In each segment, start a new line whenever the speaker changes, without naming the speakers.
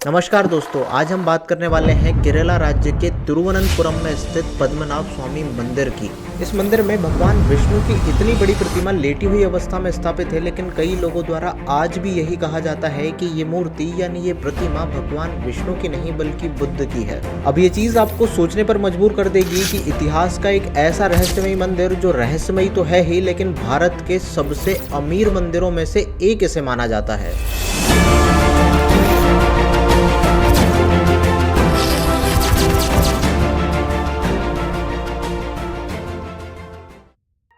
नमस्कार दोस्तों, आज हम बात करने वाले हैं केरला राज्य के तिरुवनंतपुरम में स्थित पद्मनाभ स्वामी मंदिर की। इस मंदिर में भगवान विष्णु की इतनी बड़ी प्रतिमा लेटी हुई अवस्था में स्थापित है, लेकिन कई लोगों द्वारा आज भी यही कहा जाता है कि ये मूर्ति यानी ये प्रतिमा भगवान विष्णु की नहीं बल्कि बुद्ध की है। अब ये चीज आपको सोचने पर मजबूर कर देगी कि इतिहास का एक ऐसा रहस्यमयी मंदिर जो रहस्यमयी तो है ही, लेकिन भारत के सबसे अमीर मंदिरों में से एक इसे माना जाता है।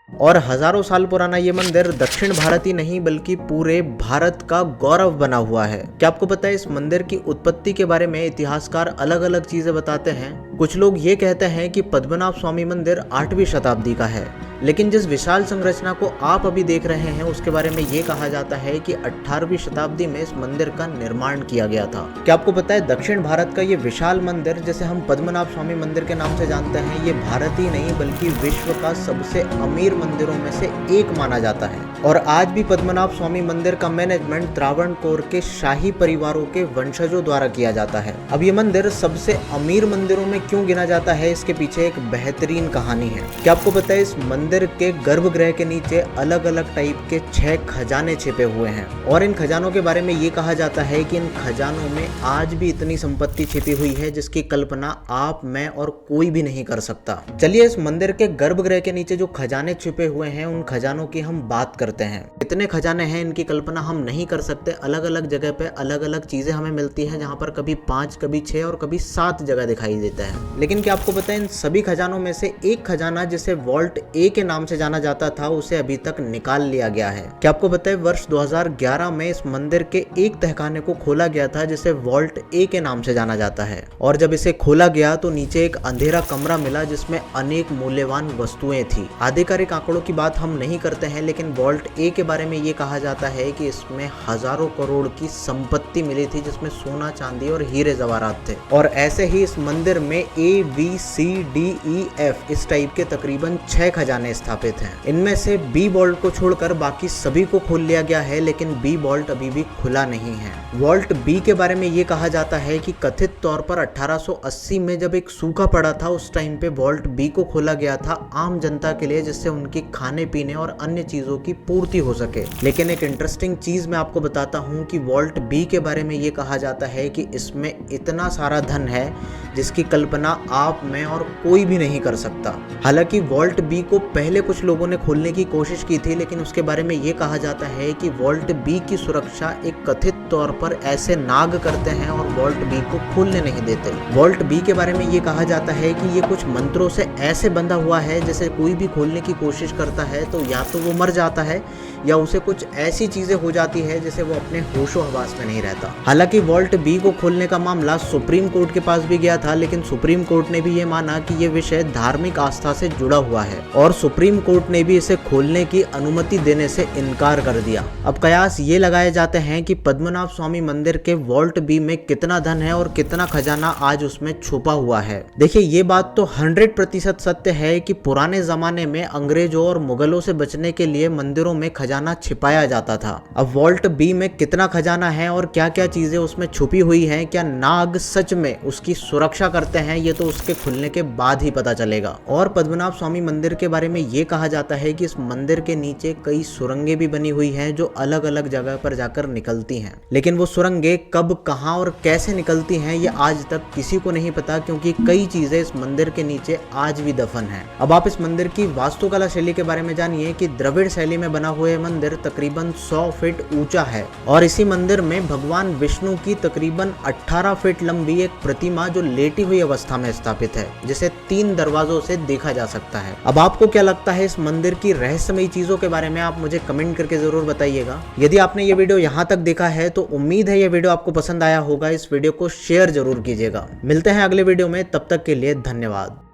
और हजारों साल पुराना ये मंदिर दक्षिण भारत ही नहीं बल्कि पूरे भारत का गौरव बना हुआ है। क्या आपको पता है इस मंदिर की उत्पत्ति के बारे में इतिहासकार अलग अलग चीजें बताते हैं। कुछ लोग ये कहते हैं कि पद्मनाभ स्वामी मंदिर 8वीं शताब्दी का है, लेकिन जिस विशाल संरचना को आप अभी देख रहे हैं उसके बारे में ये कहा जाता है कि 18वीं शताब्दी में इस मंदिर का निर्माण किया गया था। क्या आपको पता है दक्षिण भारत का ये विशाल मंदिर जिसे हम पद्मनाभ स्वामी मंदिर के नाम से जानते हैं, ये भारत ही नहीं बल्कि विश्व का सबसे अमीर मंदिरों में से एक माना जाता है। और आज भी पद्मनाभ स्वामी मंदिर का मैनेजमेंट त्रावणकोर के शाही परिवारों के वंशजों द्वारा किया जाता है। अब ये मंदिर सबसे अमीर मंदिरों में क्यों गिना जाता है, इसके पीछे एक बेहतरीन कहानी है। क्या आपको पता है इस मंदिर के गर्भगृह के नीचे अलग अलग टाइप के 6 खजाने छिपे हुए हैं, और इन खजानों के बारे में ये कहा जाता है कि इन खजानों में आज भी इतनी संपत्ति छिपी हुई है जिसकी कल्पना आप, मैं और कोई भी नहीं कर सकता। चलिए इस मंदिर के गर्भगृह के नीचे जो खजाने छिपे हुए हैं उन खजानों की हम बात करते हैं। इतने खजाने हैं इनकी कल्पना हम नहीं कर सकते। अलग अलग जगह पे अलग अलग चीजें हमें मिलती हैं, जहां पर कभी 5, कभी 6 और कभी 7 जगह दिखाई देता है। लेकिन क्या आपको पता है इन सभी खजानों में से एक खजाना जिसे वॉल्ट ए के नाम से जाना जाता था उसे अभी तक निकाल लिया गया है। क्या आपको पता है वर्ष 2011 में इस मंदिर के एक तहखाने को खोला गया था जिसे वॉल्ट ए के नाम से जाना जाता है, और जब इसे खोला गया तो नीचे एक अंधेरा कमरा मिला जिसमें अनेक मूल्यवान वस्तुएं थी। आधिकारिक आंकड़ों की बात हम नहीं करते हैं, लेकिन वॉल्ट ए के बारे में ये कहा जाता है कि इसमें हजारों करोड़ की संपत्ति मिली थी जिसमें सोना, चांदी और हीरे जवाहरात थे। और ऐसे ही इस मंदिर में ABCDEF इस टाइप के तकरीबन 6 खजाने स्थापित हैं। इनमें से बी वॉल्ट को छोड़कर बाकी सभी को खोल लिया गया है, लेकिन बी वॉल्ट अभी भी खुला नहीं है। वॉल्ट बी के बारे में ये कहा जाता है कि कथित तौर पर 1880 में जब एक सूखा पड़ा था उस टाइम पे वॉल्ट बी को खोला गया था आम जनता के लिए, जिससे उनकी खाने पीने और अन्य चीजों की पूर्ति हो सके। लेकिन एक इंटरेस्टिंग चीज मैं आपको बताता हूँ कि वॉल्ट बी के बारे में ये कहा जाता है कि इसमें इतना सारा धन है जिसकी कल्पना आप, मैं और कोई भी नहीं कर सकता। हालांकि वॉल्ट बी को पहले कुछ लोगों ने खोलने की कोशिश की थी, लेकिन उसके बारे में ये कहा जाता है कि वॉल्ट बी की सुरक्षा एक कथित तौर पर ऐसे नाग करते हैं और वॉल्ट बी को खोलने नहीं देते। वॉल्ट बी के बारे में ये कहा जाता है कि ये कुछ मंत्रों से ऐसे बंधा हुआ है जैसे कोई भी खोलने की कोशिश करता है तो या तो वो मर जाता है या उसे कुछ ऐसी चीजें हो जाती है जैसे वो अपने होशो हवास में नहीं रहता। हालांकि वॉल्ट बी को खोलने का मामला सुप्रीम कोर्ट के पास भी गया था, लेकिन सुप्रीम कोर्ट ने भी ये माना कि ये विषय धार्मिक आस्था से जुड़ा हुआ है और सुप्रीम कोर्ट ने भी इसे खोलने की अनुमति देने से इनकार कर दिया। अब कयास ये लगाए जाते हैं कि पद्मनाभ स्वामी मंदिर के वॉल्ट बी में कितना धन है और कितना खजाना आज उसमें छुपा हुआ है। देखिए ये बात तो 100% सत्य है कि पुराने जमाने में अंग्रेजों और मुगलों से बचने के लिए मंदिरों में खजाना छिपाया जाता था। अब वॉल्ट बी में कितना खजाना है और क्या क्या चीजें उसमें छुपी हुई हैं, क्या नाग सच में उसकी सुरक्षा करते हैं, ये तो उसके खुलने के बाद ही पता चलेगा। और पद्मनाभ स्वामी मंदिर के बारे में ये कहा जाता है कि इस मंदिर के नीचे कई सुरंगें भी बनी हुई हैं जो अलग अलग जगह पर जाकर निकलती हैं, लेकिन वो सुरंगें कब, कहां और कैसे निकलती हैं ये आज तक किसी को नहीं पता, क्योंकि कई चीजें इस मंदिर के नीचे आज भी दफन है। अब आप इस मंदिर की वास्तुकला शैली के बारे में जानिए कि द्रविड़ शैली में बना हुआ मंदिर तकरीबन 100 फीट ऊंचा है, और इसी मंदिर में भगवान विष्णु की तकरीबन 18 फीट लंबी एक प्रतिमा जो लेटी हुई अवस्था में स्थापित है, जिसे 3 दरवाजों से देखा जा सकता है। अब आपको क्या लगता है इस मंदिर की रहस्यमयी चीजों के बारे में, आप मुझे कमेंट करके जरूर बताइएगा। यदि आपने ये वीडियो यहाँ तक देखा है तो उम्मीद है ये वीडियो आपको पसंद आया होगा। इस वीडियो को शेयर जरूर कीजिएगा। मिलते हैं अगले वीडियो में, तब तक के लिए धन्यवाद।